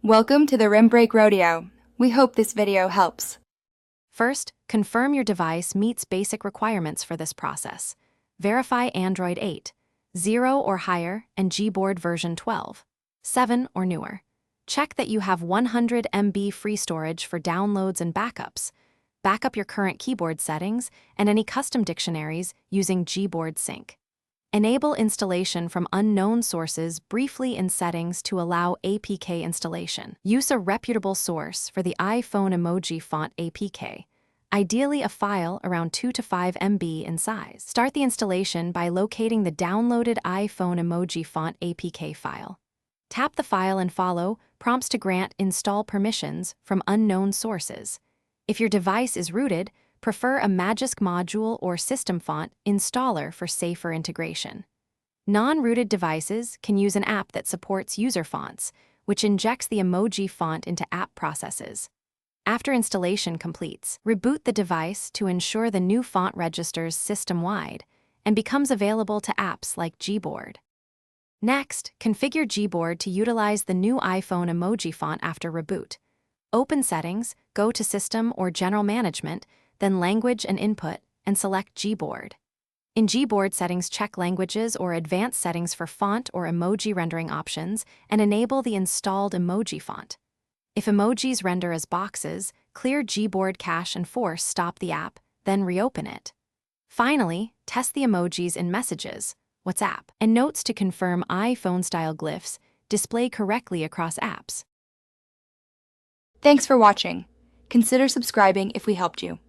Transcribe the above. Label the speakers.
Speaker 1: Welcome to the Rim Break Rodeo. We hope this video helps.
Speaker 2: First, confirm your device meets basic requirements for this process. Verify Android 8, 0 or higher, and Gboard version 12, 7 or newer. Check that you have 100 MB free storage for downloads and backups. Backup your current keyboard settings and any custom dictionaries using Gboard Sync. Enable installation from unknown sources briefly in settings to allow APK installation. Use a reputable source for the iPhone emoji font APK, ideally a file around 2 to 5 MB in size. Start the installation by locating the downloaded iPhone emoji font APK file. Tap the file and follow prompts to grant install permissions from unknown sources. If your device is rooted, prefer a Magisk module or system font installer for safer integration. Non-rooted devices can use an app that supports user fonts, which injects the emoji font into app processes. After installation completes, reboot the device to ensure the new font registers system-wide and becomes available to apps like Gboard. Next, configure Gboard to utilize the new iPhone emoji font after reboot. Open Settings, go to System or General Management, then Language and Input, and select Gboard. In Gboard settings, check Languages or Advanced Settings for font or emoji rendering options and enable the installed emoji font. If emojis render as boxes, clear Gboard cache and force stop the app, then reopen it. Finally, test the emojis in Messages, WhatsApp, and Notes to confirm iPhone-style glyphs display correctly across apps.
Speaker 1: Thanks for watching. Consider subscribing if we helped you.